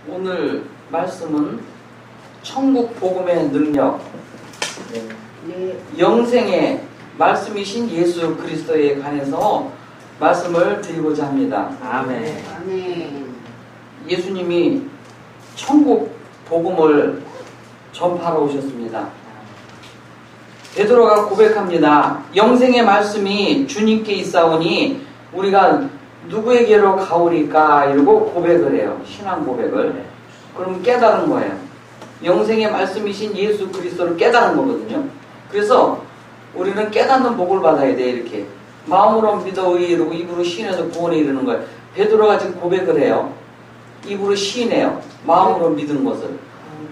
오늘 말씀은 천국 복음의 능력, 영생의 말씀이신 예수 그리스도에 관해서 말씀을 드리고자 합니다. 아멘. 아멘. 예수님이 천국 복음을 전파하러 오셨습니다. 베드로가 고백합니다. 영생의 말씀이 주님께 있사오니 우리가 누구에게로 가오리까? 이러고 고백을 해요. 신앙 고백을. 그럼 깨달은 거예요. 영생의 말씀이신 예수 그리스도를 깨달은 거거든요. 그래서 우리는 깨닫는 복을 받아야 돼. 이렇게 마음으로 믿어 이르고 입으로 시인해서 구원에 이르는 거예요. 베드로가 지금 고백을 해요. 입으로 시인해요. 마음으로 믿은 것을.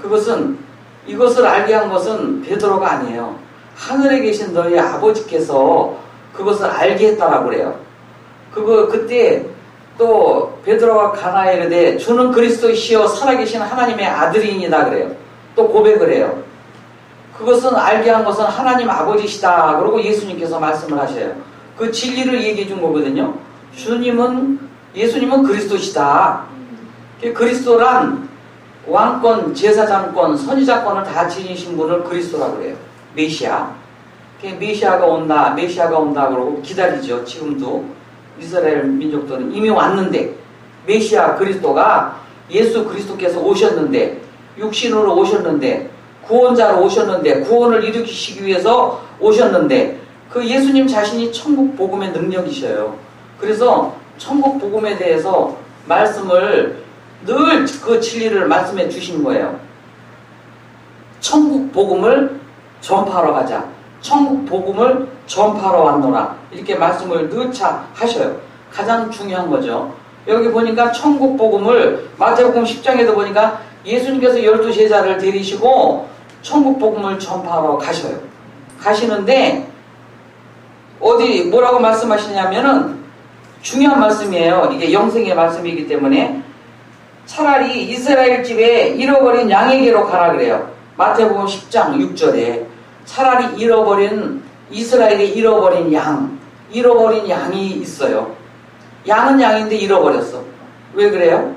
그것은 이것을 알게 한 것은 베드로가 아니에요. 하늘에 계신 너희 아버지께서 그것을 알게 했다라고 그래요. 그때 또 베드로가 가나에 이르되 주는 그리스도이시여 살아계신 하나님의 아들이니이다 그래요. 또 고백을 해요. 그것은 알게 한 것은 하나님 아버지시다. 그러고 예수님께서 말씀을 하셔요. 그 진리를 얘기해 준 거거든요. 예수님은 그리스도시다. 그리스도란 왕권, 제사장권, 선지자권을 다 지니신 분을 그리스도라고 그래요. 메시아. 메시아가 온다 그러고 기다리죠. 지금도. 이스라엘 민족들은 이미 왔는데 메시아 그리스도가 예수 그리스도께서 오셨는데 육신으로 오셨는데 구원자로 오셨는데 구원을 일으키시기 위해서 오셨는데 그 예수님 자신이 천국 복음의 능력이셔요. 그래서 천국 복음에 대해서 말씀을 늘 그 진리를 말씀해 주신 거예요. 천국 복음을 전파하러 가자. 천국 복음을 전파하러 왔노라. 이렇게 말씀을 늘차 하셔요. 가장 중요한 거죠. 여기 보니까 천국 복음을 마태복음 10장에도 보니까 예수님께서 12 제자를 데리시고 천국 복음을 전파하러 가셔요. 가시는데 어디 뭐라고 말씀하시냐면은 중요한 말씀이에요. 이게 영생의 말씀이기 때문에 차라리 이스라엘 집에 잃어버린 양에게로 가라 그래요. 마태복음 10장 6절에 차라리 이스라엘의 잃어버린 양이 있어요. 양은 양인데 잃어버렸어. 왜 그래요?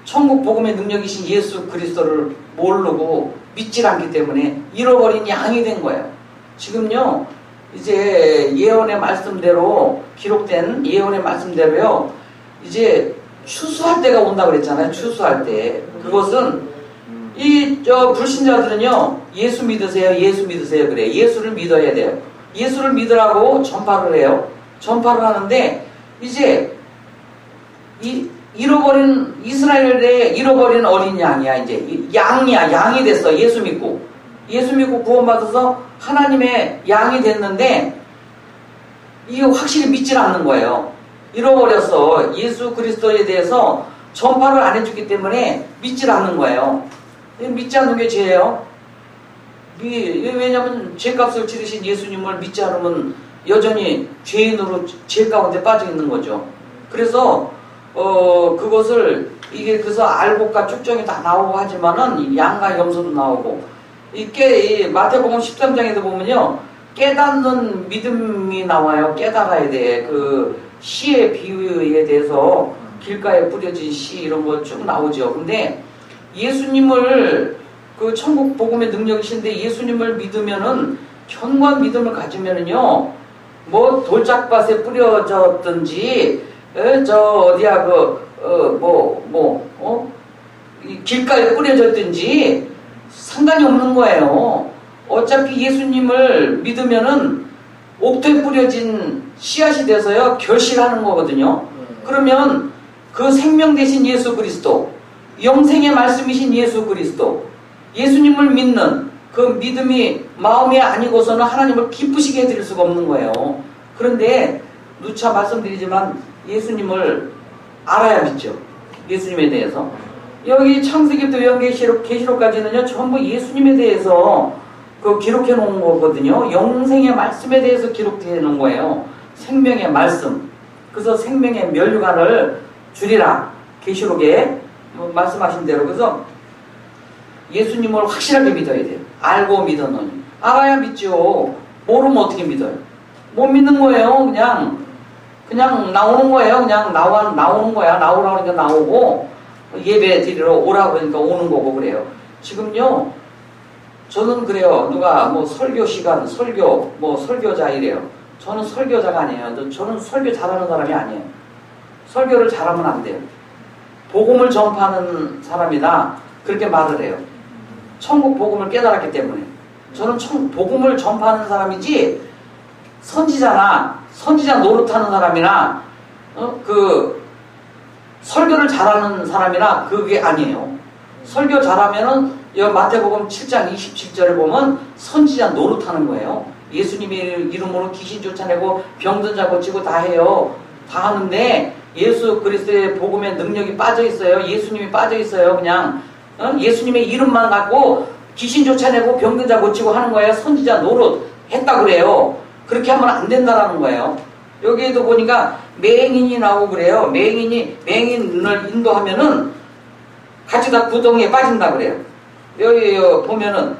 천국 복음의 능력이신 예수 그리스도를 모르고 믿질 않기 때문에 잃어버린 양이 된 거예요. 지금요, 이제 예언의 말씀대로 기록된 예언의 말씀대로요, 이제 추수할 때가 온다 그랬잖아요. 추수할 때. 그것은 불신자들은요, 예수 믿으세요 그래. 예수를 믿어야 돼요. 예수를 믿으라고 전파를 해요. 전파를 하는데 이제 잃어버린 이스라엘의 잃어버린 어린 양이야. 이제 양이 됐어. 예수 믿고 구원받아서 하나님의 양이 됐는데 이게 확실히 믿질 않는 거예요. 잃어버렸어. 예수 그리스도에 대해서 전파를 안 해주기 때문에 믿질 않는 거예요. 믿지 않는 게 죄예요. 왜냐하면 죄값을 치르신 예수님을 믿지 않으면 여전히 죄인으로 죄 가운데 빠져 있는 거죠. 그래서 그것을 그래서 알곡과 쭉정이 다 나오고 하지만은 양과 염소도 나오고 마태복음 13장에도 보면요, 깨닫는 믿음이 나와요. 깨달아야 돼. 그 씨의 비유에 대해서 길가에 뿌려진 씨 이런 거 쭉 나오죠. 근데 예수님을 그 천국 복음의 능력이신데 예수님을 믿으면은 견고한 믿음을 가지면은요, 뭐 돌짝밭에 뿌려졌든지 길가에 뿌려졌든지 상관이 없는 거예요. 어차피 예수님을 믿으면은 옥토에 뿌려진 씨앗이 돼서요 결실하는 거거든요. 그러면 그 생명 되신 예수 그리스도, 영생의 말씀이신 예수 그리스도, 예수님을 믿는 그 믿음이 마음이 아니고서는 하나님을 기쁘시게 해드릴 수가 없는 거예요. 그런데 누차 말씀드리지만 예수님을 알아야 믿죠. 예수님에 대해서. 여기 창세기부터 요한계시록, 계시록까지는요 전부 예수님에 대해서 기록해 놓은 거거든요. 영생의 말씀에 대해서 기록해 놓은 거예요. 생명의 말씀. 그래서 생명의 면류관을 주리라. 계시록에 말씀하신 대로. 그래서 예수님을 확실하게 믿어야 돼요. 알고 믿어놓으니. 알아야 믿죠. 모르면 어떻게 믿어요? 못 믿는 거예요. 그냥 나오는 거예요. 그냥 나오는 거야. 나오라고 하니까 나오고 예배 드리러 오라고 그러니까 오는 거고 그래요. 지금요, 저는 그래요. 누가 뭐 설교 시간, 설교, 뭐 설교자 이래요. 저는 설교자가 아니에요. 저는 설교 잘하는 사람이 아니에요. 설교를 잘하면 안 돼요. 복음을 전파하는 사람이다. 그렇게 말을 해요. 천국 복음을 깨달았기 때문에. 저는 복음을 전파하는 사람이지, 선지자 노릇하는 사람이나, 설교를 잘하는 사람이나 그게 아니에요. 설교 잘하면은, 마태복음 7장 27절에 보면 선지자 노릇하는 거예요. 예수님의 이름으로 귀신 쫓아내고 병든 자 고치고 다 해요. 다 하는데 예수 그리스도의 복음의 능력이 빠져 있어요. 예수님이 빠져 있어요. 그냥 예수님의 이름만 갖고 귀신 쫓아내고 병든 자 고치고 하는 거예요. 선지자 노릇 했다 그래요. 그렇게 하면 안 된다라는 거예요. 여기에도 보니까 맹인이 나오고 그래요. 맹인을 인도하면은 같이 다 구덩이에 빠진다 그래요. 여기 보면은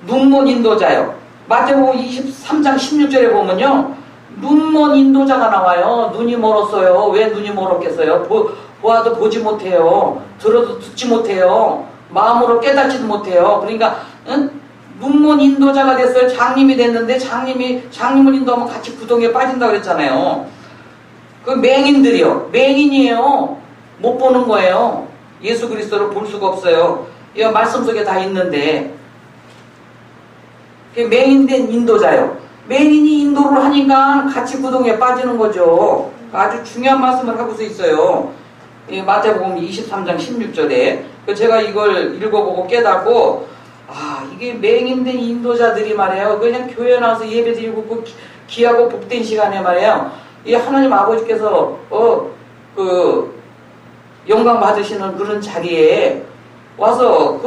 눈먼 인도자요. 마태복음 23장 16절에 보면요, 눈먼 인도자가 나와요. 눈이 멀었어요. 왜 눈이 멀었겠어요? 보아도 보지 못해요. 들어도 듣지 못해요. 마음으로 깨닫지도 못해요. 그러니까 눈먼 인도자가 됐어요. 장님이 됐는데 장님을 인도하면 같이 구덩이에 빠진다고 그랬잖아요. 그 맹인들이요. 맹인이에요. 못 보는 거예요. 예수 그리스도를 볼 수가 없어요. 이 말씀 속에 다 있는데, 맹인된 인도자요. 맹인이 인도를 하니까 같이 구덩이에 빠지는 거죠. 아주 중요한 말씀을 하고서 있어요. 마태복음 23장 16절에 제가 이걸 읽어보고 깨닫고, 이게 맹인된 인도자들이 말이에요. 그냥 교회 나와서 예배 드리고 그 귀하고 복된 시간에 말이에요. 이 하나님 아버지께서 영광 받으시는 그런 자리에 와서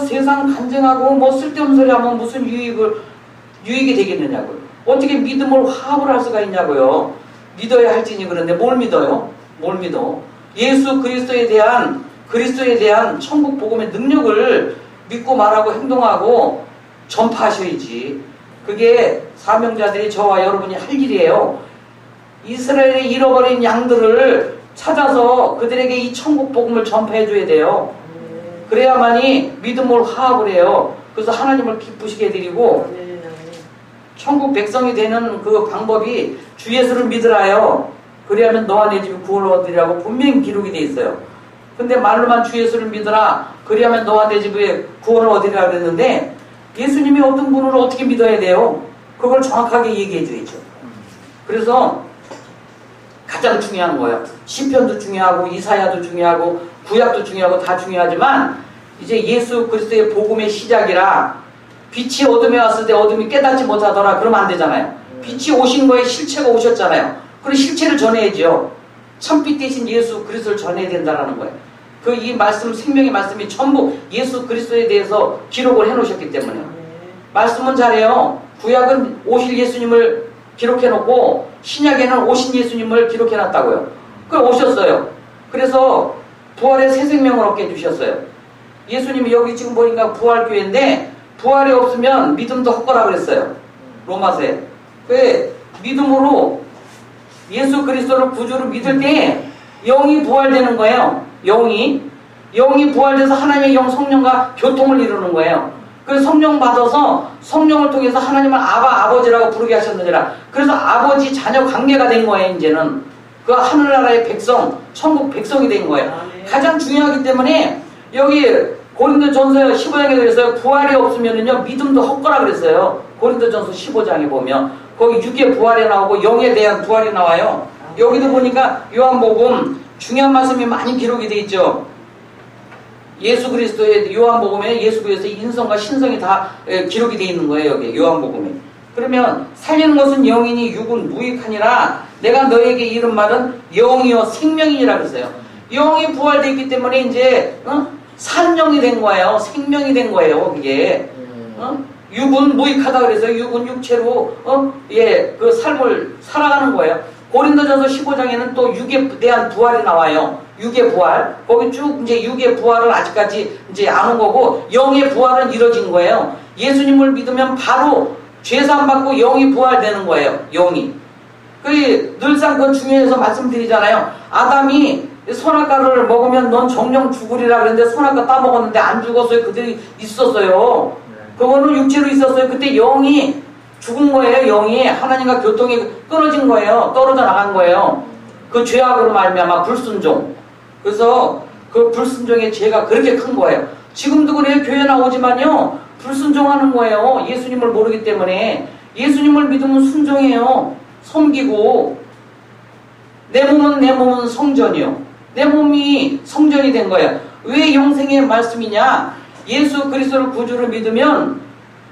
세상 간증하고 쓸데없는 소리 하면 무슨 유익이 되겠느냐고요. 어떻게 믿음을 화합을 할 수가 있냐고요. 믿어야 할지니. 그런데 뭘 믿어요? 뭘 믿어? 예수 그리스도에 대한 천국 복음의 능력을 믿고 말하고 행동하고 전파하셔야지. 그게 사명자들이 저와 여러분이 할 일이에요. 이스라엘의 잃어버린 양들을 찾아서 그들에게 이 천국 복음을 전파해 줘야 돼요. 그래야만이 믿음을 화합을 해요. 그래서 하나님을 기쁘시게 드리고, 천국 백성이 되는 그 방법이 주 예수를 믿으라요. 그래야면 너와 내 집이 구원을 얻으리라고 분명히 기록이 돼 있어요. 근데 말로만 주 예수를 믿으라, 그래야면 너와 내 집에 구원을 얻으리라 그랬는데, 예수님이 어떤 분을 어떻게 믿어야 돼요? 그걸 정확하게 얘기해 줘야죠. 그래서 가장 중요한 거예요. 시편도 중요하고 이사야도 중요하고 구약도 중요하고 다 중요하지만, 이제 예수 그리스도의 복음의 시작이라, 빛이 어둠에 왔을 때 어둠이 깨닫지 못하더라 그러면 안 되잖아요. 빛이 오신 거에 실체가 오셨잖아요. 그럼 실체를 전해야죠. 참빛 대신 예수 그리스도를 전해야 된다는 거예요. 이 말씀, 생명의 말씀이 전부 예수 그리스도에 대해서 기록을 해놓으셨기 때문에. 말씀은 잘해요. 구약은 오실 예수님을 기록해놓고 신약에는 오신 예수님을 기록해놨다고요. 오셨어요. 그래서 부활의 새 생명을 얻게 해주셨어요. 예수님이 여기 지금 보니까 부활교회인데, 부활이 없으면 믿음도 헛거라 그랬어요. 로마서에. 믿음으로 예수 그리스도를 구주로 믿을 때 영이 부활되는 거예요. 영이 부활돼서 하나님의 영 성령과 교통을 이루는 거예요. 그래서 성령 받아서 성령을 통해서 하나님을 아버지라고 부르게 하셨느니라. 그래서 아버지 자녀 관계가 된 거예요. 이제는 그 하늘나라의 백성, 천국 백성이 된 거예요. 가장 중요하기 때문에 여기 고린도전서 15장에 그래서 부활이 없으면은요 믿음도 헛거라 그랬어요. 고린도전서 15장에 보면 거기 육의 부활이 나오고 영에 대한 부활이 나와요. 여기도 보니까 요한복음 중요한 말씀이 많이 기록이 돼 있죠. 예수 그리스도의 요한복음에 예수 그리스도의 인성과 신성이 다 기록이 돼 있는 거예요. 여기 요한복음에. 그러면 살리는 것은 영이니 육은 무익하니라. 내가 너에게 이른 말은 영이요 생명이니라 그랬어요. 영이 부활되어 있기 때문에 이제 산영이 된 거예요. 생명이 된 거예요. 그게 육은 무익하다 그래서 육은 육체로 그 삶을 살아가는 거예요. 고린도전서 15장에는 또 육에 대한 부활이 나와요. 육의 부활. 거기 쭉 이제 육의 부활은 아직까지 이제 안 온 거고 영의 부활은 이뤄진 거예요. 예수님을 믿으면 바로 죄사함 받고 영이 부활되는 거예요. 영이. 늘상 그건 중요해서 말씀드리잖아요. 아담이 선악과를 먹으면 넌 정령 죽으리라 그랬는데 선악과 따먹었는데 안 죽었어요. 그들이 있었어요. 그거는 육체로 있었어요. 그때 영이 죽은 거예요. 영이 하나님과 교통이 끊어진 거예요. 떨어져 나간 거예요. 그 죄악으로 말미암아 불순종. 그래서 그 불순종의 죄가 그렇게 큰 거예요. 지금도 그래요. 교회 나오지만요. 불순종하는 거예요. 예수님을 모르기 때문에. 예수님을 믿으면 순종해요. 섬기고 내 몸은 성전이요. 내 몸이 성전이 된 거예요. 왜 영생의 말씀이냐? 예수 그리스도를 구주로 믿으면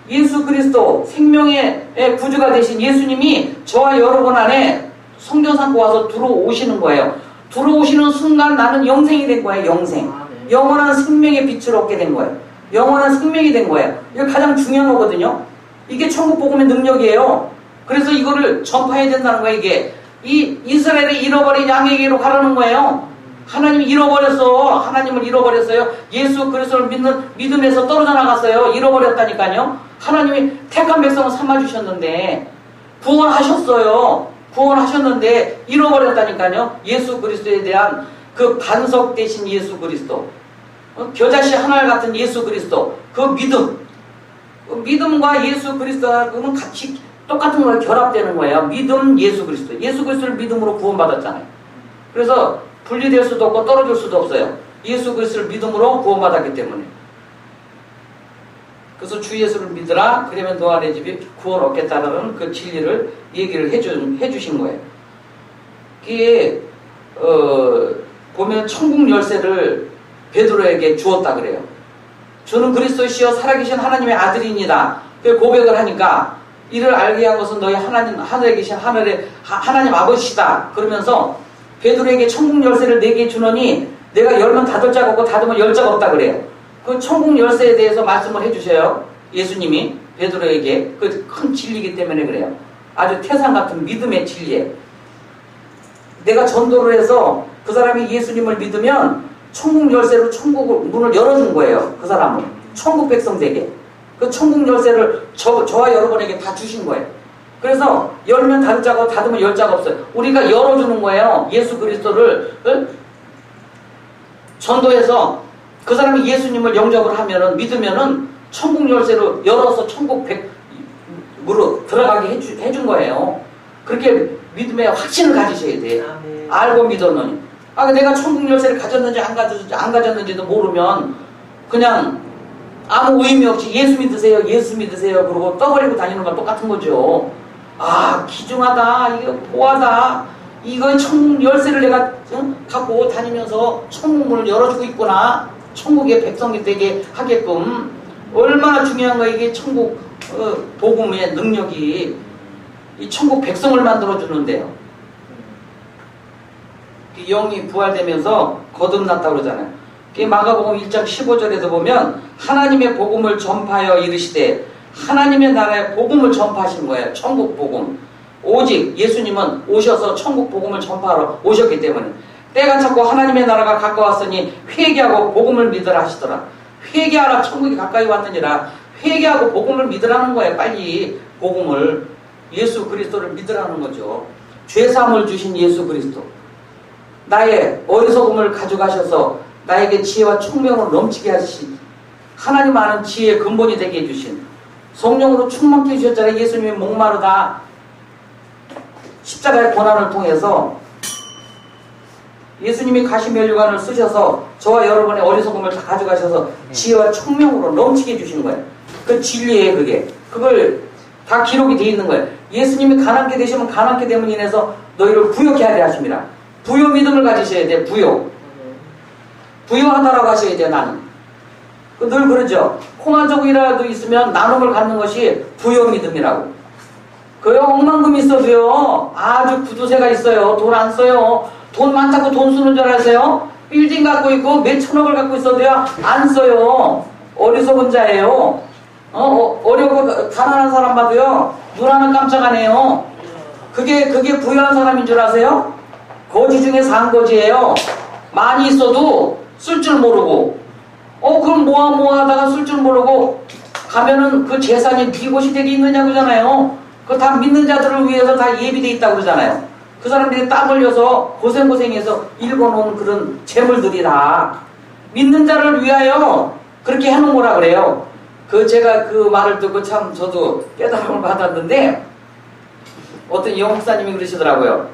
예수 그리스도 생명의 구주가 되신 예수님이 저와 여러분 안에 성전 삼고 와서 들어오시는 거예요. 들어오시는 순간 나는 영생이 된 거예요. 영생. 영원한 생명의 빛을 얻게 된 거예요. 영원한 생명이 된 거예요. 이게 가장 중요한 거거든요. 이게 천국 복음의 능력이에요. 그래서 이거를 전파해야 된다는 거예요. 이게 이 이스라엘의 잃어버린 양에게로 가라는 거예요. 하나님이 잃어버렸어. 하나님을 잃어버렸어요. 예수 그리스도를 믿는 믿음에서 떨어져 나갔어요. 잃어버렸다니까요. 하나님이 택한 백성을 삼아주셨는데 구원하셨어요. 구원하셨는데 잃어버렸다니까요. 예수 그리스도에 대한 그 반석 대신 예수 그리스도, 겨자씨 하늘 같은 예수 그리스도, 그 믿음, 믿음과 예수 그리스도는 같이 똑같은 걸 결합되는 거예요. 믿음, 예수 그리스도. 예수 그리스도를 믿음으로 구원받았잖아요. 그래서 분리될 수도 없고 떨어질 수도 없어요. 예수 그리스도를 믿음으로 구원받았기 때문에. 그래서 주 예수를 믿으라. 그러면 너와 내 집이 구원 얻겠다라는 그 진리를 얘기를 해주신 거예요. 그게 보면 천국 열쇠를 베드로에게 주었다 그래요. 주는 그리스도시여 살아계신 하나님의 아들이니라. 그 고백을 하니까 이를 알게 한 것은 너희 하늘에 계신 하나님 아버지시다. 그러면서 베드로에게 천국 열쇠를 내게 주노니 내가 열면 닫을 자가 없고 닫으면 열 자가 없다 그래요. 그 천국 열쇠에 대해서 말씀을 해주셔요. 예수님이 베드로에게. 그 큰 진리이기 때문에 그래요. 아주 태산 같은 믿음의 진리예요. 내가 전도를 해서 그 사람이 예수님을 믿으면 천국 열쇠로 천국 문을 열어준 거예요. 그 사람은 천국 백성에게. 그 천국 열쇠를 저와 여러분에게 다 주신 거예요. 그래서 열면 닫을 자가 닫으면 열 자가 없어요. 우리가 열어주는 거예요. 예수 그리스도를 전도해서 그 사람이 예수님을 영접을 하면은 믿으면은 천국 열쇠로 열어서 천국 백으로 들어가게 해준 거예요. 그렇게 믿음의 확신을 가지셔야 돼. 알고 믿었느니. 내가 천국 열쇠를 가졌는지 안 가졌는지도 모르면 그냥 아무 의미 없이 예수 믿으세요, 예수 믿으세요 그러고 떠벌리고 다니는 건 똑같은 거죠. 기중하다, 이거 보하다, 이거 천국 열쇠를 내가 갖고 다니면서 천국 문을 열어주고 있구나. 천국의 백성이 되게 하게끔. 얼마나 중요한 거야 이게 천국 복음의 능력이. 이 천국 백성을 만들어주는데요. 영이 부활되면서 거듭났다고 그러잖아요. 마가복음 1장 15절에도 보면 하나님의 복음을 전파하여 이르시되, 하나님의 나라의 복음을 전파하신 거예요. 천국 복음. 오직 예수님은 오셔서 천국 복음을 전파하러 오셨기 때문에 때가 찼고 하나님의 나라가 가까웠으니 회개하고 복음을 믿으라 하시더라. 회개하라, 천국이 가까이 왔느니라. 회개하고 복음을 믿으라는 거예요. 빨리 복음을, 예수 그리스도를 믿으라는 거죠. 죄사함을 주신 예수 그리스도, 나의 어리석음을 가져가셔서 나에게 지혜와 총명으로 넘치게 하신, 하나님 아는 지혜의 근본이 되게 해주신, 성령으로 충만케 해주셨잖아요. 예수님이 목마르다 십자가의 고난을 통해서 예수님이 가시면류관을 쓰셔서 저와 여러분의 어리석음을 다 가져가셔서 지혜와 총명으로 넘치게 해주신 거예요. 그 진리예요. 그걸 다 기록이 되어 있는 거예요. 예수님이 가난케 되시면 가난케 됨으로 인해서 너희를 부욕케 하려 하십니다. 부요 믿음을 가지셔야 돼. 부요하다라고 하셔야 돼. 나는 늘 그러죠. 콩한조각이라도 있으면 나눔을 갖는 것이 부요 믿음이라고. 억만금 있어도요, 아주 구두쇠가 있어요. 돈 안 써요. 돈 많다고 돈 쓰는 줄 아세요? 빌딩 갖고 있고 몇 천억을 갖고 있어도요 안 써요. 어리석은 자예요. 어려고 가난한 사람 봐도요 눈 하나 깜짝 안 해요. 그게 부유한 사람인 줄 아세요? 거지 중에 산거지예요. 많이 있어도 쓸 줄 모르고, 그럼 모아다가 쓸 줄 모르고 가면은 그 재산이 비고시 되게 있느냐 그러잖아요. 그거 다 믿는 자들을 위해서 다 예비돼 있다고 그러잖아요. 그 사람들이 땀 흘려서 고생해서 읽어놓은 그런 재물들이다. 믿는 자를 위하여 그렇게 해놓은 거라 그래요. 제가 그 말을 듣고 참 저도 깨달음을 받았는데, 어떤 영목사님이 그러시더라고요.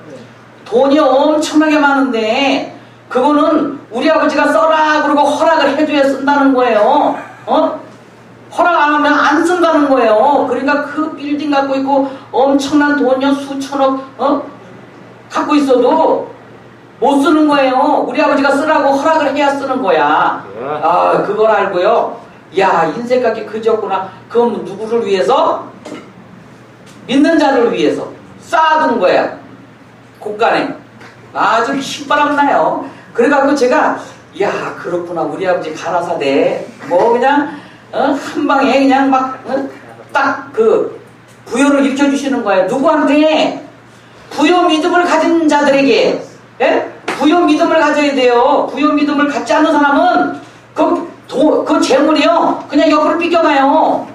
돈이 엄청나게 많은데 그거는 우리 아버지가 써라 그러고 허락을 해줘야 쓴다는 거예요. 허락 안 하면 안 쓴다는 거예요. 그러니까 그 빌딩 갖고 있고 엄청난 돈이요 수천억 갖고 있어도 못 쓰는 거예요. 우리 아버지가 쓰라고 허락을 해야 쓰는 거야. 아, 그걸 알고요. 야, 인생값이 그지없구나. 그건 누구를 위해서? 믿는 자를 위해서 쌓아둔 거야. 곳간에 아주 휘바람 나요. 그래갖고 제가 야, 그렇구나. 우리 아버지 가라사대 뭐 그냥 한 방에 그냥 막 딱 그 부여를 일으켜주시는 거예요. 누구한테? 부여 믿음을 가진 자들에게. 예? 부여 믿음을 가져야 돼요. 부여 믿음을 갖지 않는 사람은 그 재물이요 그냥 옆으로 삐껴가요.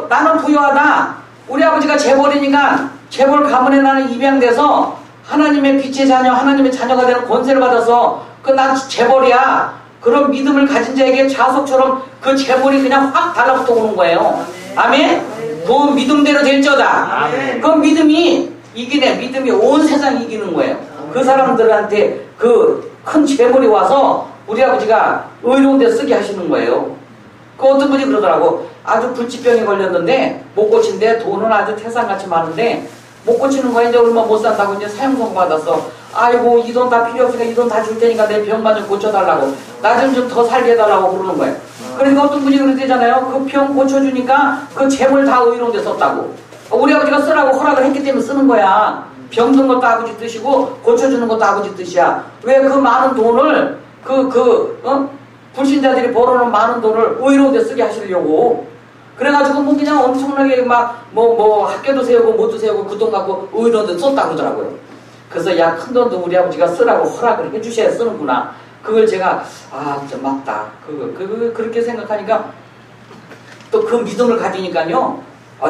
나는 부여하다. 우리 아버지가 재벌이니까 재벌 가문에 나는 입양돼서 하나님의 빛의 자녀, 하나님의 자녀가 되는 권세를 받아서 나 재벌이야. 그런 믿음을 가진 자에게 자석처럼 그 재물이 그냥 확 달라붙어 오는 거예요. 아멘? 그 믿음대로 될저다. 그 믿음이 이기네. 믿음이 온 세상 이기는 거예요. 그 사람들한테 그 큰 재물이 와서 우리 아버지가 의로운 데 쓰게 하시는 거예요. 그 어떤 분이 그러더라고. 아주 불치병에 걸렸는데 못 고친데 돈은 아주 태산같이 많은데 못 고치는 거야. 이제 얼마 못 산다고 이제 사형선고 받았어. 아이고 이 돈 다 필요 없으니까 이 돈 다 줄 테니까 내 병만 좀 고쳐달라고. 나 좀 더 살게 해달라고 그러는 거예요. 그러니까 어떤 분이 그러잖아요. 그 병 고쳐주니까 그 재물 다 의로운 데 썼다고. 우리 아버지가 쓰라고 허락을 했기 때문에 쓰는 거야. 병든 것도 아버지 뜻이고 고쳐주는 것도 아버지 뜻이야. 왜 그 많은 돈을 불신자들이 벌어놓은 많은 돈을 의로운 데 쓰게 하시려고. 그래가지고 뭐 그냥 엄청나게 막 학교도 세우고 뭐도 세우고 그 돈 갖고 의로운 데 썼다고 그러더라고요. 그래서 야, 큰 돈도 우리 아버지가 쓰라고 허락을 해주셔야 쓰는구나. 그걸 제가 진짜 맞다. 그렇게 생각하니까 또 그 믿음을 가지니까요.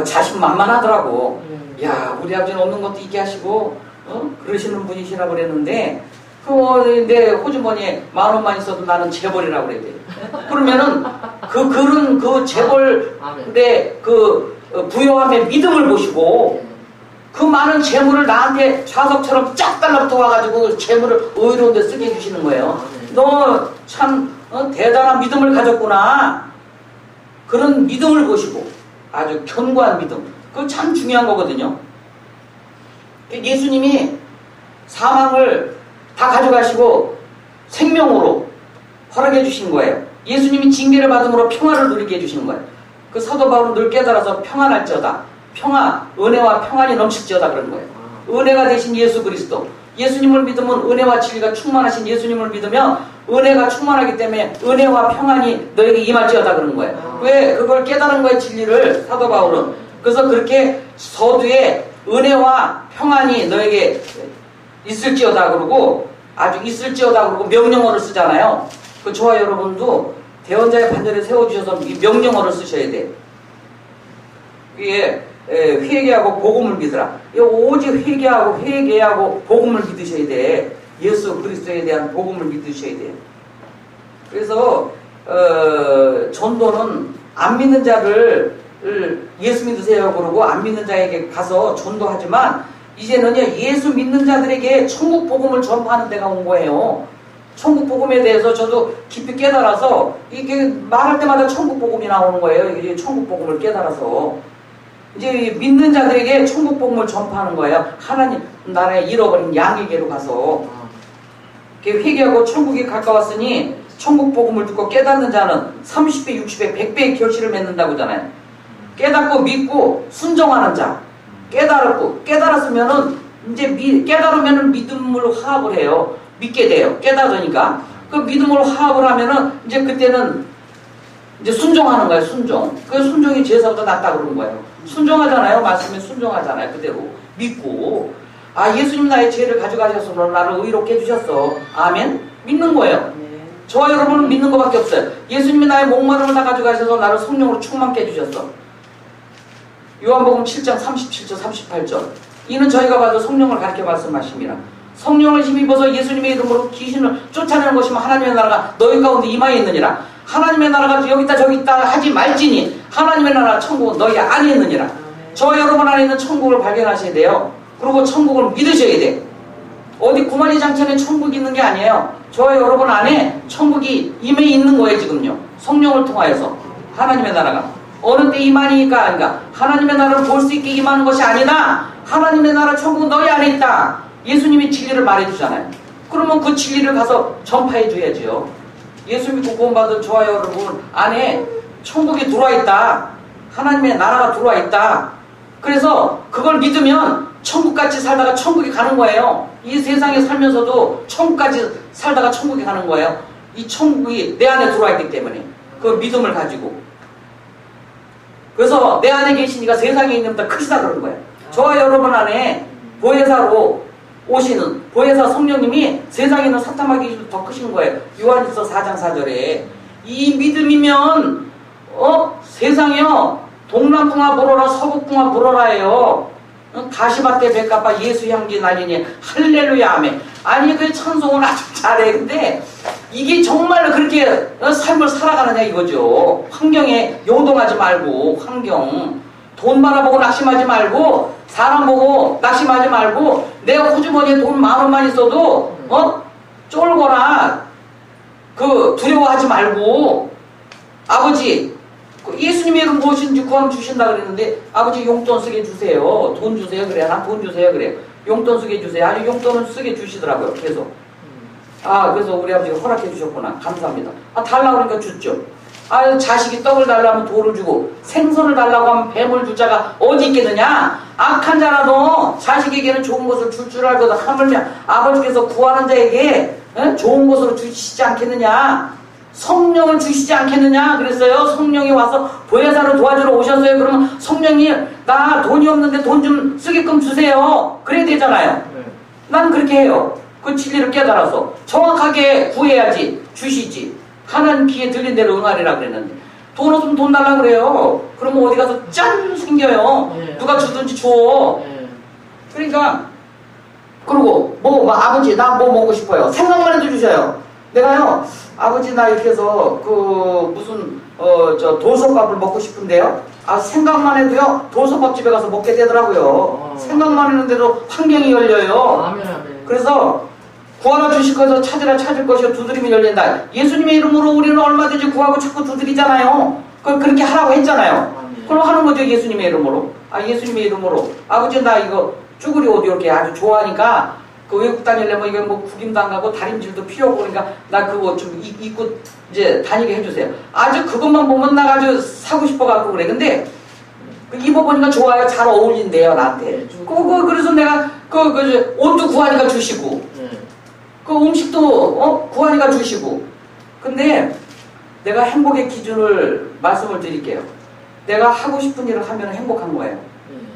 자신만만하더라고. 야, 우리 아버지는 없는 것도 있게 하시고 그러시는 분이시라고 그랬는데 내 호주머니에 10,000원만 있어도 나는 재벌이라고 그래야 돼. 그러면은 그런 그 재벌의 그 부여함의 믿음을 보시고 그 많은 재물을 나한테 좌석처럼 쫙 달라붙어 와가지고 재물을 의로운 데 쓰게 해주시는 거예요. 너 참 대단한 믿음을 가졌구나. 그런 믿음을 보시고 아주 견고한 믿음. 그거 참 중요한 거거든요. 예수님이 사망을 다 가져가시고 생명으로 허락해 주신 거예요. 예수님이 징계를 받음으로 평화를 누리게 해주시는 거예요. 그 사도 바울은 늘 깨달아서 평안할지어다. 평화, 은혜와 평안이 넘칠지어다 그런 거예요. 은혜가 되신 예수 그리스도. 예수님을 믿으면 은혜와 진리가 충만하신 예수님을 믿으면 은혜가 충만하기 때문에 은혜와 평안이 너에게 임할지어다 그런 거예요. 왜 그걸 깨달은 거예요, 진리를 사도 바울은. 그래서 그렇게 서두에 은혜와 평안이 너에게 있을지어다 그러고 아주 있을지어다 그러고 명령어를 쓰잖아요. 저와 여러분도 대언자의 판결에 세워주셔서 이 명령어를 쓰셔야 돼요. 이게 회개하고 복음을 믿으라. 오직 회개하고 복음을 믿으셔야 돼. 예수 그리스도에 대한 복음을 믿으셔야 돼요. 그래서 전도는 안 믿는 자를 예수 믿으세요 그러고 안 믿는 자에게 가서 전도하지만 이제는요 예수 믿는 자들에게 천국 복음을 전파하는 데가 온 거예요. 천국 복음에 대해서 저도 깊이 깨달아서 이게 말할 때마다 천국 복음이 나오는 거예요. 이게 천국 복음을 깨달아서 이제 믿는 자들에게 천국 복음을 전파하는 거예요. 하나님 나라에 잃어버린 양에게로 가서 회개하고 천국이 가까웠으니 천국 복음을 듣고 깨닫는 자는 30배, 60배, 100배의 결실을 맺는다고 하잖아요. 깨닫고 믿고 순종하는 자. 깨달았으면은 이제 깨달으면은 믿음으로 화합을 해요. 믿게 돼요. 깨달으니까. 그 믿음으로 화합을 하면은 이제 그때는 이제 순종하는 거예요. 순종. 그 순종이 제사보다 낫다 그러는 거예요. 순종하잖아요. 말씀에 순종하잖아요. 그대로 믿고 예수님 나의 죄를 가져가셔서 나를 의롭게 해주셨어. 아멘. 믿는 거예요. 저와 여러분은 믿는 것밖에 없어요. 예수님이 나의 목마름을 다 가져가셔서 나를 성령으로 충만케 해주셨어. 요한복음 7장 37절 38절 이는 저희가 봐도 성령을 가르쳐 말씀하십니다. 성령을 힘입어서 예수님의 이름으로 귀신을 쫓아내는 것이면 하나님의 나라가 너희 가운데 임하여 있느니라. 하나님의 나라가 여기 있다 저기 있다 하지 말지니 하나님의 나라 천국은 너희 안에 있느니라. 저 여러분 안에 있는 천국을 발견하셔야 돼요. 그리고 천국을 믿으셔야 돼. 어디 구만이 장천에 천국이 있는 게 아니에요. 저 여러분 안에 천국이 임해 있는 거예요. 지금요. 성령을 통하여서 하나님의 나라가 어느 때 임하니까 그러니까 하나님의 나라를 볼 수 있게 임하는 것이 아니다. 하나님의 나라 천국은 너희 안에 있다. 예수님이 진리를 말해주잖아요. 그러면 그 진리를 가서 전파해 줘야지요. 예수 믿고 구원받은 저와 여러분 안에 천국이 들어와 있다. 하나님의 나라가 들어와 있다. 그래서 그걸 믿으면 천국같이 살다가 천국에 가는 거예요. 이 세상에 살면서도 천국까지 살다가 천국에 가는 거예요. 이 천국이 내 안에 들어와 있기 때문에 그 믿음을 가지고. 그래서 내 안에 계시니까 세상에 있는 것보다 크시다 그런 거예요. 저와 여러분 안에 보혜사로 오시는 보혜사 성령님이 세상에 있는 사탄마귀 기준도 더 크신 거예요. 요한일서 4장 4절에 이 믿음이면 세상에요 동남풍아 불어라 서북풍아 불어라예요. 가시밭에 백합화 예수 향기 날리니 할렐루야 아멘. 아니 그 찬송은 아주 잘해. 근데 이게 정말로 그렇게 삶을 살아가느냐 이거죠. 환경에 요동하지 말고 환경 돈 바라보고 낙심하지 말고 사람 보고 낙심하지 말고 내가 호주머니에 돈 10,000원만 있어도 쫄거나 그 두려워하지 말고 아버지 예수님의 이름 무엇인지 구하면 주신다 그랬는데 아버지 용돈 쓰게 주세요. 돈 주세요 그래. 난 돈 주세요 그래. 용돈 쓰게 주세요. 아니 용돈은 쓰게 주시더라고요. 계속. 그래서 우리 아버지가 허락해 주셨구나. 감사합니다. 달라고 그러니까 줬죠. 자식이 떡을 달라면 돌을 주고 생선을 달라고 하면 뱀을 줄 자가 어디 있겠느냐. 악한 자라도 자식에게는 좋은 것을 줄 줄 알거든. 하물며 아버지께서 구하는 자에게 좋은 것으로 주시지 않겠느냐. 성령을 주시지 않겠느냐 그랬어요. 성령이 와서 보혜사로 도와주러 오셨어요. 그러면 성령이 나 돈이 없는데 돈 좀 쓰게끔 주세요. 그래야 되잖아요. 난 그렇게 해요. 그 진리를 깨달아서 정확하게 구해야지 주시지. 하나님 귀에 들린 대로 응하리라 그랬는데 돈 없으면 돈 달라 그래요. 그러면 어디 가서 짠 생겨요. 누가 주든지 줘. 그러니까 그리고 아버지 나 뭐 먹고 싶어요. 생각만 해도 주셔요. 내가요 아버지 나 이렇게 해서 무슨 돌솥밥을 먹고 싶은데요. 생각만 해도요 돌솥밥집에 가서 먹게 되더라고요. 생각만 했는데도 환경이 열려요. 아멘, 아멘. 그래서 구하라 주실 것을 찾으라 찾을 것이요 두드리면 열린다. 예수님의 이름으로 우리는 얼마든지 구하고 자꾸 두드리잖아요. 그렇게 하라고 했잖아요. 그럼 하는 거죠. 예수님의 이름으로. 예수님의 이름으로 아버지 나 이거 쭈구리 옷 이렇게 아주 좋아하니까 그 외국 다니려면 이거 구김도 안 가고 다림질도 필요 없고 그러니까 나 그거 좀 입고 이제 다니게 해주세요. 아주 그것만 보면 나 아주 사고 싶어갖고 그래. 근데 입어보니까 좋아요. 잘 어울린대요 나한테. 그래서 내가 옷도 구하니까 주시고 그 음식도 구하니까 주시고. 근데 내가 행복의 기준을 말씀을 드릴게요. 내가 하고 싶은 일을 하면 행복한 거예요.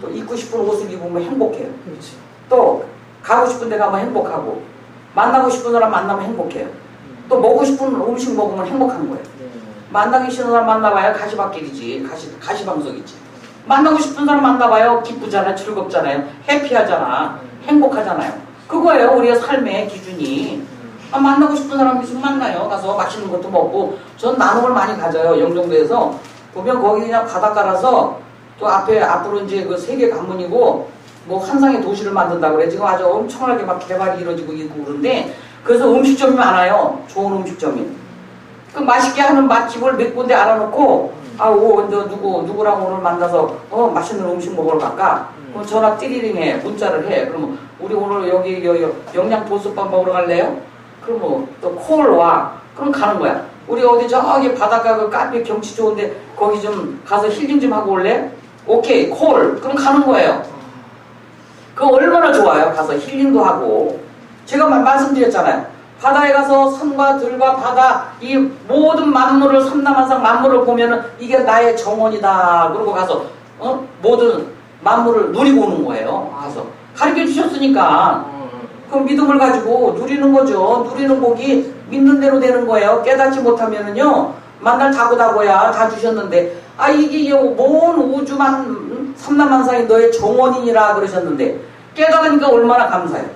또 입고 싶은 옷을 입으면 행복해요. 그렇죠. 또 가고 싶은 데 가면 행복하고 만나고 싶은 사람 만나면 행복해요. 또 먹고 싶은 음식 먹으면 행복한 거예요. 만나기 싫은 사람 만나봐야 가시밭길이지. 가시방석이지. 만나고 싶은 사람 만나봐요. 기쁘잖아요. 즐겁잖아요. 해피하잖아. 행복하잖아요. 그거예요. 우리의 삶의 기준이. 만나고 싶은 사람 있으면 만나요. 가서 맛있는 것도 먹고. 전 나눔을 많이 가져요. 영종도에서. 보면 거기 그냥 바닷가라서 또 앞으로 이제 그 세계 관문이고 한상의 도시를 만든다고 그래. 지금 아주 엄청나게 막 개발이 이루어지고 있고 그런데 그래서 음식점이 많아요. 좋은 음식점이. 그 맛있게 하는 맛집을 몇 군데 알아놓고 누구랑 오늘 만나서 맛있는 음식 먹으러 갈까? 그럼 전화 띠리링 해. 문자를 해. 그러면 우리 오늘 여기 영양 보수밥 먹으러 갈래요? 그러면 또 콜 와. 그럼 가는 거야. 우리 어디 저기 바닷가 그 카페 경치 좋은데 거기 좀 가서 힐링 좀 하고 올래? 오케이 콜. 그럼 가는 거예요. 그거 얼마나 좋아요. 가서 힐링도 하고. 제가 말씀드렸잖아요. 바다에 가서 산과 들과 바다 이 모든 만물을 삼라만상 만물을 보면은 이게 나의 정원이다. 그러고 가서 모든 만물을 누리고 오는 거예요. 가서 가르쳐 주셨으니까 그 믿음을 가지고 누리는 거죠. 누리는 복이 믿는 대로 되는 거예요. 깨닫지 못하면은요 만날 다고다고야 다 주셨는데 이게 뭔 우주만 삼라만상이 너의 정원이니라 그러셨는데 깨달으니까 얼마나 감사해요.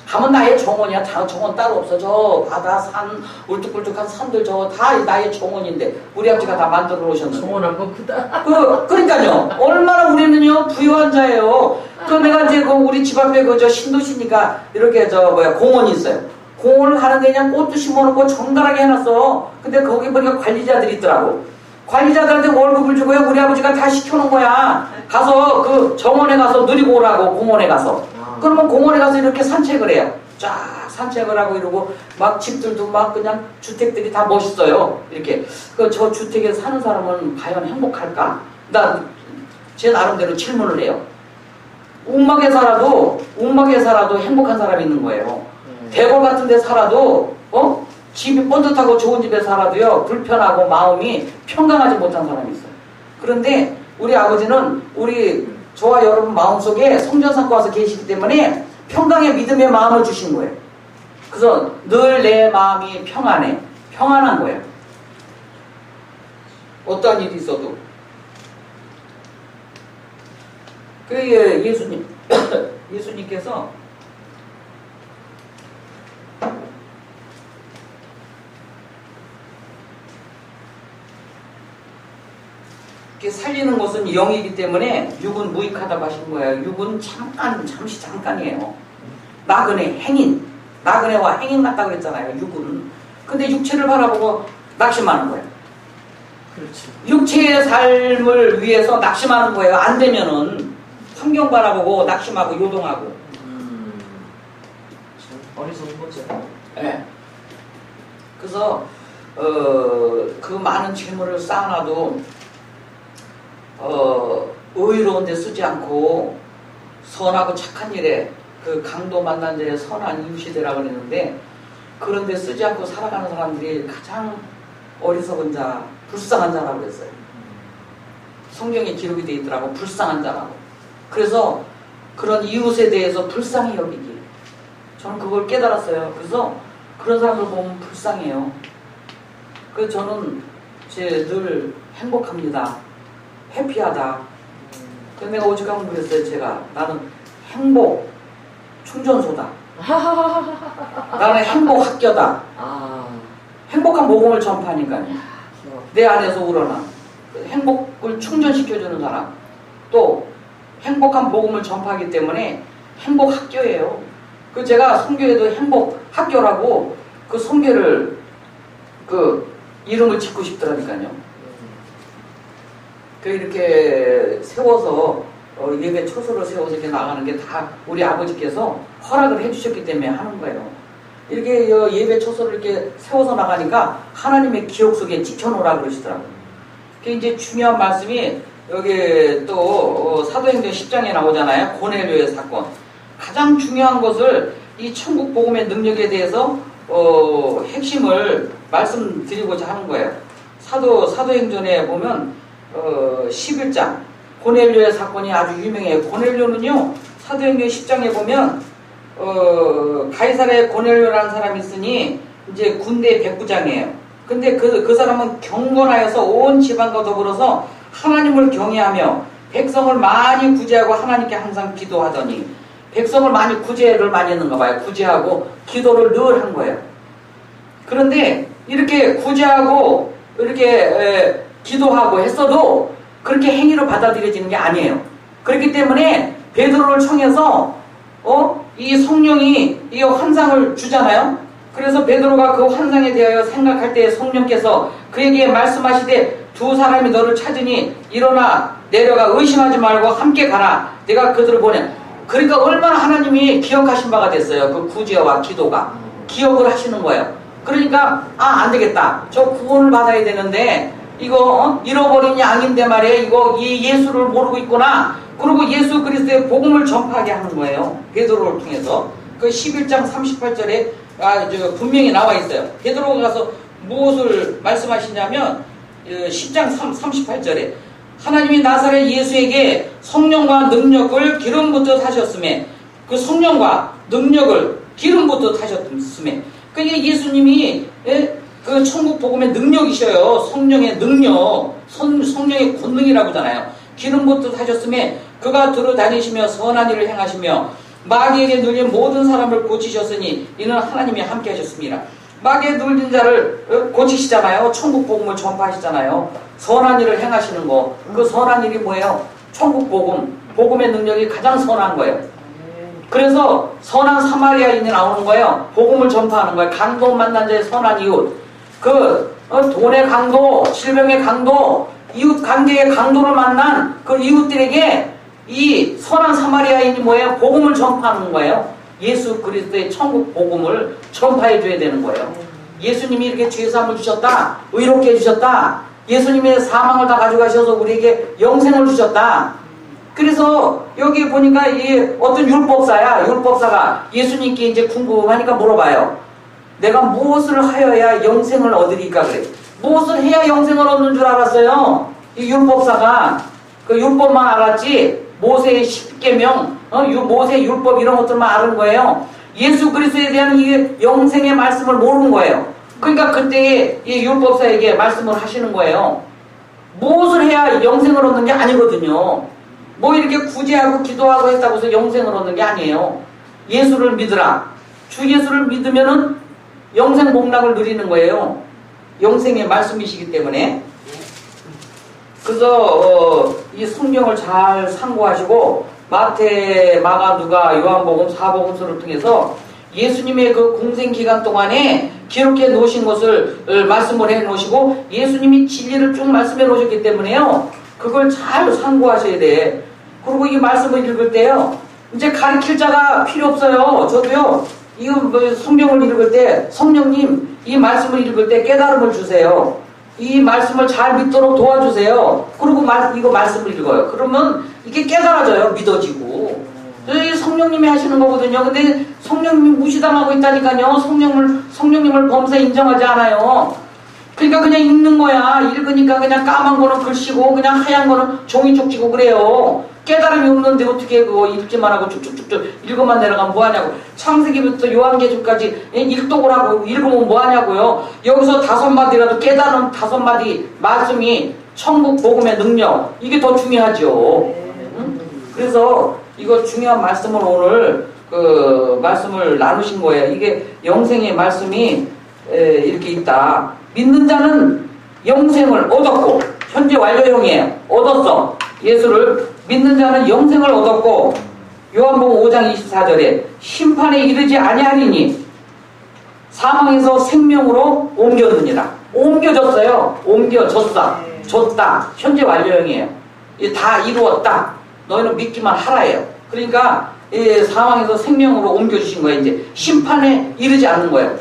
가면 나의 정원이야. 정원 따로 없어. 저 바다, 산, 울뚝불뚝한 산들 저 다 나의 정원인데 우리 아버지가 다 만들어 놓으셨는데. 정원한 거 크다. 그러니까요. 얼마나 우리는요 부유한 자예요. 그 내가 이제 그 우리 집 앞에 그 저 신도시니까 이렇게 공원이 있어요. 공원을 가는데 그냥 꽃도 심어놓고 정갈하게 해놨어. 근데 거기 보니까 관리자들이 있더라고. 관리자들한테 월급을 주고요. 우리 아버지가 다 시켜놓은 거야. 가서 그 정원에 가서 누리고 오라고. 공원에 가서. 그러면 공원에 가서 이렇게 산책을 해요. 쫙 산책을 하고 이러고 막 집들도 막 그냥 주택들이 다 멋있어요. 이렇게 저 주택에 사는 사람은 과연 행복할까? 나 제 나름대로 질문을 해요. 움막에 살아도 행복한 사람이 있는 거예요. 대궐 같은 데 살아도 집이 번듯하고 좋은 집에 살아도요 불편하고 마음이 평강하지 못한 사람이 있어요. 그런데 우리 아버지는 저와 여러분 마음속에 성전 삼고 와서 계시기 때문에 평강의 믿음의 마음을 주신 거예요. 그래서 늘 내 마음이 평안한 거예요. 어떠한 일이 있어도. 예수님께서 이렇게 살리는 것은 영이기 때문에 육은 무익하다고 하신 거예요. 육은 잠시 잠깐이에요. 나그네와 행인 같다고 그랬잖아요. 육은. 근데 육체를 바라보고 낙심하는 거예요. 그렇지. 육체의 삶을 위해서 낙심하는 거예요. 안 되면은 환경 바라보고 낙심하고 요동하고. 어리석은 거죠. 네. 그래서 그 많은 재물을 쌓아놔도 의로운 데 쓰지 않고 선하고 착한 일에 그 강도 만난 자의 선한 이웃이 되라고 그랬는데 그런 데 쓰지 않고 살아가는 사람들이 가장 어리석은 자, 불쌍한 자라고 그랬어요. 성경에 기록이 되어 있더라고. 불쌍한 자라고. 그래서 그런 이웃에 대해서 불쌍히 여기기. 저는 그걸 깨달았어요. 그래서 그런 사람을 보면 불쌍해요. 그래서 저는 늘 행복합니다. 해피하다. 그래서 내가 오죽하면 그랬어요. 나는 행복 충전소다. 나는 행복 학교다. 행복한 복음을 전파하니까요. 내 안에서 우러나 행복을 충전시켜주는 사람, 또 행복한 복음을 전파하기 때문에 행복 학교예요. 그 제가 선교에도 행복 학교라고 그 선교를 이름을 짓고 싶더라니까요. 이렇게 세워서 예배 초소를 세워서 이렇게 나가는 게 다 우리 아버지께서 허락을 해주셨기 때문에 하는 거예요. 이렇게 예배 초소를 이렇게 세워서 나가니까 하나님의 기억 속에 지켜놓으라 그러시더라고요. 그게 이제 중요한 말씀이 여기 또 사도행전 10장에 나오잖아요. 고넬료의 사건. 가장 중요한 것을 이 천국 복음의 능력에 대해서 핵심을 말씀드리고자 하는 거예요. 사도행전에 보면 11장 고넬료의 사건이 아주 유명해요. 고넬료는요 사도행전 10장에 보면 가이사랴에 고넬료라는 사람이 있으니 이제 군대 백부장이에요. 근데 그 사람은 경건하여서 온 지방과 더불어서 하나님을 경외하며 백성을 많이 구제하고 하나님께 항상 기도하더니 백성을 구제를 많이 했는가 봐요. 구제하고 기도를 늘 한 거예요. 그런데 이렇게 구제하고 이렇게 기도하고 했어도 그렇게 행위로 받아들여지는 게 아니에요. 그렇기 때문에 베드로를 청해서 이 성령이 이 환상을 주잖아요. 그래서 베드로가 그 환상에 대하여 생각할 때 성령께서 그에게 말씀하시되 두 사람이 너를 찾으니 일어나 내려가 의심하지 말고 함께 가라. 내가 그들을 보내. 그러니까 얼마나 하나님이 기억하신 바가 됐어요. 그 구제와 기도가 기억을 하시는 거예요. 그러니까 안 되겠다. 저 구원을 받아야 되는데 이거 잃어버린 양인데 말이에요. 이거 이 예수를 모르고 있구나. 그리고 예수 그리스도의 복음을 전파하게 하는 거예요. 베드로를 통해서. 그 11장 38절에 분명히 나와 있어요. 베드로가 가서 무엇을 말씀하시냐면 10장 38절에 하나님이 나사렛 예수에게 성령과 능력을 기름 붓듯 하셨음에 그 성령과 능력을 기름 붓듯 하셨음에 그러니까 예수님이 그 천국 복음의 능력이셔요. 성령의 능력, 성령의 권능이라고 하잖아요. 기름 붓듯 하셨음에 그가 두루 다니시며 선한 일을 행하시며 마귀에게 눌린 모든 사람을 고치셨으니 이는 하나님이 함께 하셨습니다. 마귀에 눌린 자를 고치시잖아요. 천국 복음을 전파하시잖아요. 선한 일을 행하시는 거. 그 선한 일이 뭐예요? 천국 복음. 복음의 능력이 가장 선한 거예요. 그래서 선한 사마리아인이 나오는 거예요. 복음을 전파하는 거예요. 강도 만난 자의 선한 이웃. 돈의 강도, 질병의 강도, 이웃 관계의 강도를 만난 그 이웃들에게 이 선한 사마리아인이 뭐예요? 복음을 전파하는 거예요. 예수 그리스도의 천국 복음을 전파해 줘야 되는 거예요. 예수님이 이렇게 죄사함을 주셨다. 의롭게 해주셨다. 예수님의 사망을 다 가져가셔서 우리에게 영생을 주셨다. 그래서 여기 보니까 이 어떤 율법사가 예수님께 이제 궁금하니까 물어봐요. 내가 무엇을 하여야 영생을 얻으리까 그래. 무엇을 해야 영생을 얻는 줄 알았어요. 이 율법사가 그 율법만 알았지 모세의 10계명, 모세의 율법 이런 것들만 아는 거예요. 예수 그리스도에 대한 이 영생의 말씀을 모르는 거예요. 그러니까 그때 이 율법사에게 말씀을 하시는 거예요. 무엇을 해야 영생을 얻는 게 아니거든요. 뭐 이렇게 구제하고 기도하고 했다고 해서 영생을 얻는 게 아니에요. 예수를 믿으라. 주 예수를 믿으면은 영생 복락을 누리는 거예요. 영생의 말씀이시기 때문에. 그래서 이 성경을 잘 참고하시고 마태, 마가, 누가, 요한복음, 사복음서를 통해서 예수님의 그 공생 기간 동안에 기록해 놓으신 것을 말씀을 해 놓으시고 예수님이 진리를 쭉 말씀해 놓으셨기 때문에요. 그걸 잘 참고하셔야 돼. 그리고 이 말씀을 읽을 때요. 이제 가르칠 자가 필요 없어요. 저도요. 이 성경을 읽을 때 성령님 이 말씀을 읽을 때 깨달음을 주세요. 이 말씀을 잘 믿도록 도와주세요. 그리고 이거 말씀을 읽어요. 그러면 이게 깨달아져요. 믿어지고. 성령님이 하시는 거거든요. 근데 성령님이 무시당하고 있다니까요. 성령님을 범사 인정하지 않아요. 그러니까 그냥 읽는 거야. 읽으니까 그냥 까만 거는 글씨고 그냥 하얀 거는 종이 쪽지고 그래요. 깨달음이 없는데 어떻게 그거 읽기만 하고 쭉쭉쭉쭉 읽어만 내려가면 뭐하냐고. 창세기부터 요한계시까지 읽독을 하고 읽으면 뭐하냐고요. 여기서 5마디라도 깨달은 5마디 말씀이 천국 복음의 능력, 이게 더 중요하죠. 응? 그래서 이거 중요한 말씀을 오늘 말씀을 나누신 거예요. 이게 영생의 말씀이 이렇게 있다. 믿는 자는 영생을 얻었고, 현재 완료형이에요. 얻었어. 예수를 믿는 자는 영생을 얻었고, 요한복음 5장 24절에 심판에 이르지 아니하리니 사망에서 생명으로 옮겼느니라. 옮겨졌어요. 줬다. 현재 완료형이에요. 다 이루었다. 너희는 믿기만 하라예요. 그러니까 사망에서 생명으로 옮겨주신 거예요. 이제 심판에 이르지 않는 거예요.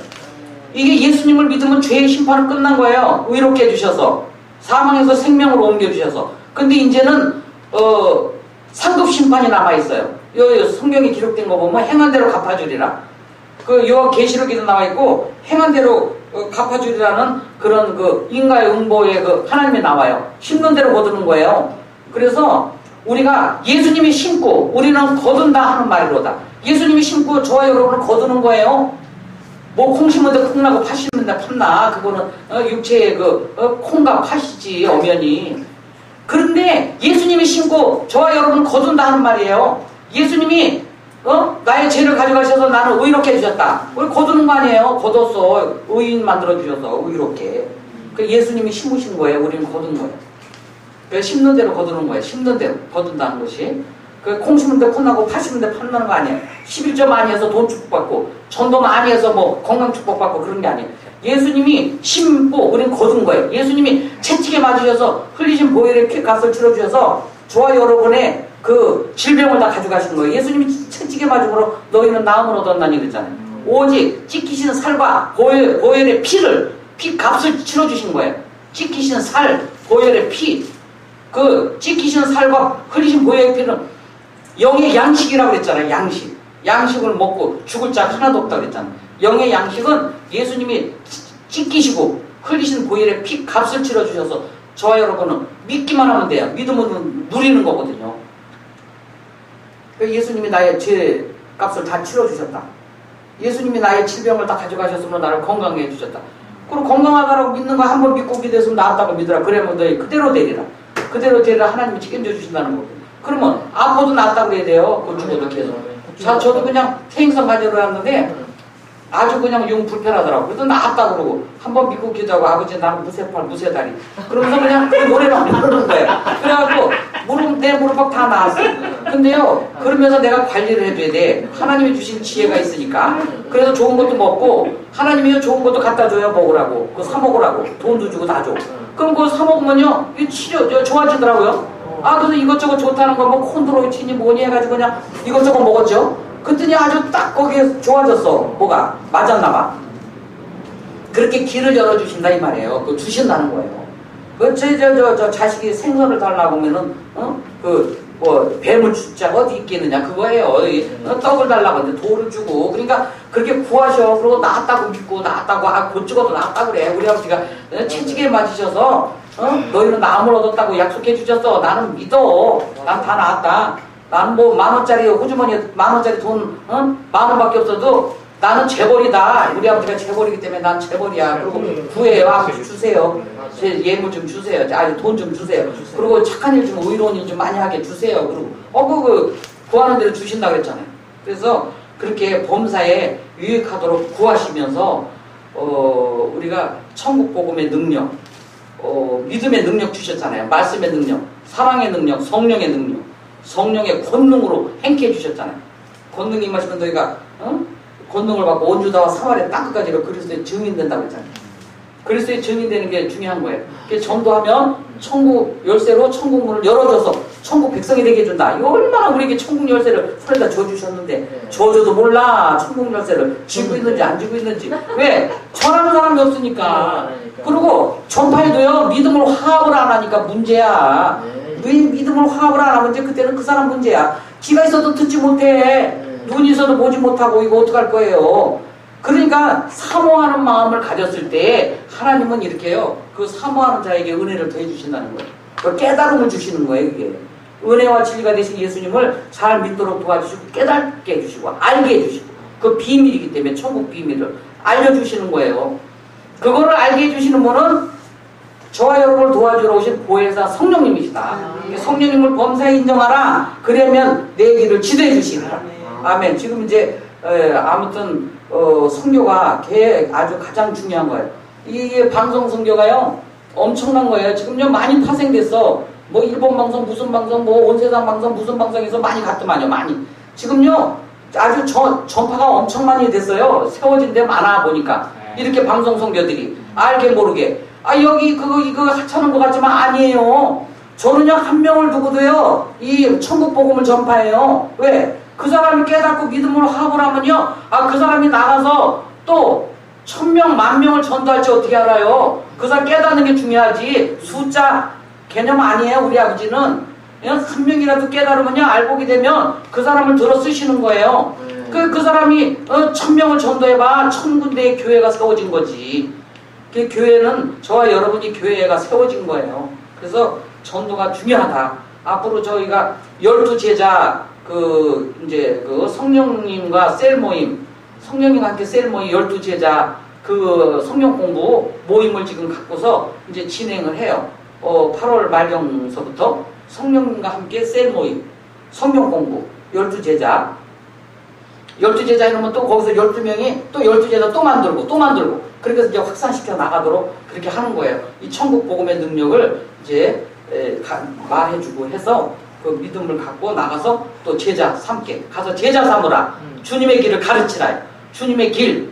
이게 예수님을 믿으면 죄의 심판은 끝난 거예요. 의롭게 해주셔서 사망에서 생명으로 옮겨주셔서. 근데 이제는 상급 심판이 남아있어요. 성경에 기록된 거 보면 행한 대로 갚아주리라. 요 계시록에도 나와있고 행한 대로 갚아주리라는 그런 인과의 응보에 하나님이 나와요. 심는 대로 거두는 거예요. 그래서 우리가 예수님이 심고 우리는 거둔다 하는 말이로다. 예수님이 심고 저와 여러분을 거두는 거예요. 뭐 콩 심는데 콩나고 팥 심는데 팥나. 그거는 육체의 콩과 팥이지 엄연히. 그런데 예수님이 심고 저와 여러분을 거둔다 하는 말이에요. 예수님이 나의 죄를 가져가셔서 나는 의롭게 해주셨다. 우리 거두는 거 아니에요. 거뒀어. 의인 만들어주셔서 의롭게. 예수님이 심으신 거예요. 우리는 거둔 거예요. 심는 대로 거두는 거예요. 심는 대로 거둔다는 것이. 콩 심는데 콩 나고 팥 심는데 팥 나는 거 아니에요. 11조 많이 해서 돈 축복받고 전도 많이 해서 뭐 건강 축복받고 그런 게 아니에요. 예수님이 심고 우리는 거둔 거예요. 예수님이 채찍에 맞으셔서 흘리신 보혈의 피 값을 치러주셔서 저와 여러분의 그 질병을 다 가져가신 거예요. 예수님이 채찍에 맞음으로 너희는 나음을 얻었나니 그랬잖아요. 오직 찍히신 살과 보혈의 피 값을 치러주신 거예요. 찍히신 살, 보혈의 피, 찍히신 살과 흘리신 보혈의 피는 영의 양식이라고 그랬잖아요. 양식을 먹고 죽을 자 하나도 없다고 그랬잖아요. 영의 양식은 예수님이 찢기시고 흘리신 보혈의 피 값을 치러주셔서 저와 여러분은 믿기만 하면 돼요. 믿으면 누리는 거거든요. 예수님이 나의 죄 값을 다 치러주셨다. 예수님이 나의 질병을 다 가져가셨으면 나를 건강하게 해주셨다. 그리고 건강하다라고 믿는 거 한 번 믿고 기도했으면 나았다고 믿으라. 그러면 너희 그대로 되리라. 그대로 되리라 하나님이 책임져 주신다는 거거든요. 그러면 아파도 낫다고 그래야 돼요. 그 죽어도 계속. 자, 저도 그냥 퇴행성 가지러 왔는데 아주 그냥 용 불편하더라고. 그래도 낫다 그러고 한번 믿고 기도하고 아버지 나는 무쇠팔 무쇠다리 그러면서 그냥 그 노래만 부르는 거예요. 그래갖고 내 무릎팍 다 나았어. 근데요 그러면서 내가 관리를 해줘야 돼. 하나님이 주신 지혜가 있으니까. 그래서 좋은 것도 먹고 하나님이 좋은 것도 갖다 줘야 먹으라고. 그거 사 먹으라고. 돈도 주고 다 줘. 그럼 그거 사 먹으면요 이 치료 좋아지더라고요. 아 그래서 이것저것 좋다는 거 뭐 콘드로이틴이 뭐니 해가지고 그냥 이것저것 먹었죠. 그랬더니 아주 딱 거기에 좋아졌어. 뭐가 맞았나 봐. 그렇게 길을 열어주신다 이 말이에요. 그거 주신다는 거예요. 저 자식이 생선을 달라고 하면은 뭐 뱀을 주자 어디 있겠느냐 그거예요. 떡을 달라고 하는데 돌을 주고. 그러니까 그렇게 구하셔. 그리고 나았다고 믿고 나았다고 곧 죽어도 나았다고 그래. 우리 아버지가 채찍에 맞으셔서 너희는 나음을 얻었다고 약속해 주셨어. 나는 믿어. 난 다 나았다. 나는 뭐 10,000원짜리 호주머니에 10,000원짜리 돈 10,000원밖에 없어도 나는 재벌이다. 우리 아버지가 재벌이기 때문에 난 재벌이야. 그리고 구해요. 아버지 주세요. 제 예물 좀 주세요. 아니 돈 좀 주세요. 그리고 착한 일 좀 의로운 일 좀 많이 하게 주세요. 그리고 그 구하는 대로 주신다고 했잖아요. 그래서 그렇게 범사에 유익하도록 구하시면서 우리가 천국 복음의 능력, 믿음의 능력 주셨잖아요. 말씀의 능력, 사랑의 능력, 성령의 능력, 성령의 권능으로 행케해 주셨잖아요. 권능이 임하시면 너희가 권능을 받고 온 유다와 사마리아 땅끝까지 그리스도의 증인된다고 했잖아요. 그리스도의 증인되는 게 중요한 거예요. 그래서 전도하면 천국 열쇠로 천국 문을 열어줘서 천국 백성이 되게 해준다. 이거 얼마나 우리에게 천국 열쇠를 손에다 줘주셨는데 줘줘도 몰라. 천국 열쇠를 쥐고 있는지 안 쥐고 있는지. 왜? 전하는 사람이 없으니까. 그리고 전파에도요 믿음으로 화합을 안 하니까 문제야. 왜 믿음으로 화합을 안 하면 이제 그때는 그 사람 문제야. 귀가 있어도 듣지 못해. 눈이 있어도 보지 못하고 이거 어떡할 거예요. 그러니까 사모하는 마음을 가졌을 때 하나님은 이렇게요. 그 사모하는 자에게 은혜를 더해 주신다는 거예요. 그 깨달음을 주시는 거예요. 이게 은혜와 진리가 되신 예수님을 잘 믿도록 도와주시고 깨닫게 해주시고 알게 해주시고 그 비밀이기 때문에 천국 비밀을 알려주시는 거예요. 그거를 알게 해주시는 분은 저와 여러분을 도와주러 오신 보혜사 성령님이시다. 성령님을 범사에 인정하라. 그러면 내 길을 지도해 주시리라. 아멘. 지금 이제 아무튼 선교가 아주 가장 중요한 거예요. 이게 방송 선교가요 엄청난 거예요. 지금요 많이 파생됐어. 뭐 일본 방송 무슨 방송 뭐 온세상 방송 무슨 방송에서 많이 갔더만요. 많이. 지금요 아주 전파가 엄청 많이 됐어요. 세워진 데 많아 보니까 이렇게 방송 선교들이 알게 모르게 여기 이거 하찮은 것 같지만 아니에요. 저는요 한 명을 두고도요 이 천국 복음을 전파해요. 왜? 그 사람이 깨닫고 믿음으로 화합을 하면요 그 사람이 나가서 또 1,000명, 10,000명을 전도할지 어떻게 알아요? 그 사람 깨닫는 게 중요하지 숫자 개념 아니에요. 우리 아버지는 그냥 3명이라도 깨달으면요 알보게 되면 그 사람을 들어 쓰시는 거예요. 그 사람이 1,000명을 전도해봐 1,000군데의 교회가 세워진 거지. 그 교회는 저와 여러분이 교회가 세워진 거예요. 그래서 전도가 중요하다. 앞으로 저희가 12제자 이제 성령님과 셀 모임, 성령님과 함께 셀 모임 12제자 성령 공부 모임을 지금 갖고서 이제 진행을 해요. 8월 말경서부터 성령님과 함께 셀 모임, 성령 공부 12제자 12제자 이러면 또 거기서 12명이 또 12제자 또 만들고 그렇게 해서 이제 확산시켜 나가도록 그렇게 하는 거예요. 이 천국 복음의 능력을 이제 말해주고 해서 그 믿음을 갖고 나가서 또 제자 삼게 가서 제자 삼으라. 주님의 길을 가르치라. 주님의 길,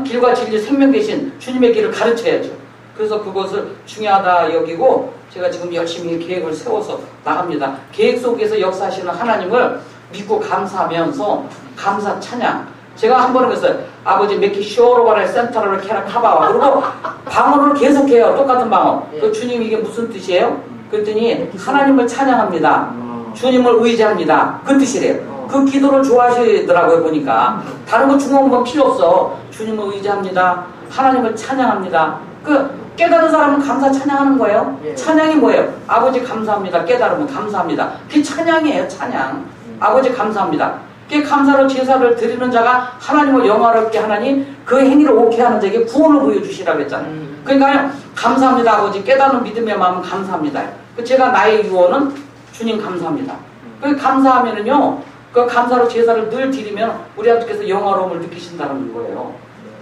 길과 진리 생명 대신 주님의 길을 가르쳐야죠. 그래서 그것을 중요하다 여기고 제가 지금 열심히 계획을 세워서 나갑니다. 계획 속에서 역사하시는 하나님을 믿고 감사하면서 감사 찬양. 제가 한 번은 그랬어요. 아버지 메키 쇼로바를 센터를 캐라 카바와. 그리고 방언을 계속해요. 똑같은 방언. 그 주님 이게 무슨 뜻이에요? 그랬더니 하나님을 찬양합니다. 주님을 의지합니다. 그 뜻이래요. 그 기도를 좋아하시더라고요. 보니까 다른 거 중요한 건 필요 없어. 주님을 의지합니다. 하나님을 찬양합니다. 그 깨달은 사람은 감사 찬양하는 거예요. 찬양이 뭐예요? 아버지 감사합니다. 깨달으면 감사합니다. 그게 찬양이에요. 찬양. 아버지 감사합니다. 그 감사로 제사를 드리는 자가 하나님을 영화롭게 하나니 그 행위를 옳게 하는 자에게 구원을 보여주시라고 했잖아요. 그러니까 감사합니다. 아버지 깨닫는 믿음의 마음은 감사합니다. 제가 나의 유언은 주님 감사합니다. 그 감사하면은요, 그 감사로 제사를 늘 드리면 우리 아버지께서 영화로움을 느끼신다는 거예요.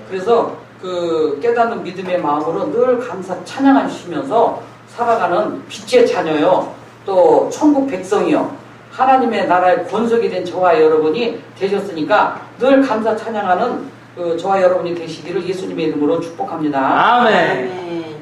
그래서 그 깨닫는 믿음의 마음으로 늘 감사 찬양하시면서 살아가는 빛의 자녀요. 또 천국 백성이요. 하나님의 나라의 권속이 된 저와 여러분이 되셨으니까 늘 감사 찬양하는 그 저와 여러분이 되시기를 예수님의 이름으로 축복합니다. 아멘. 아멘.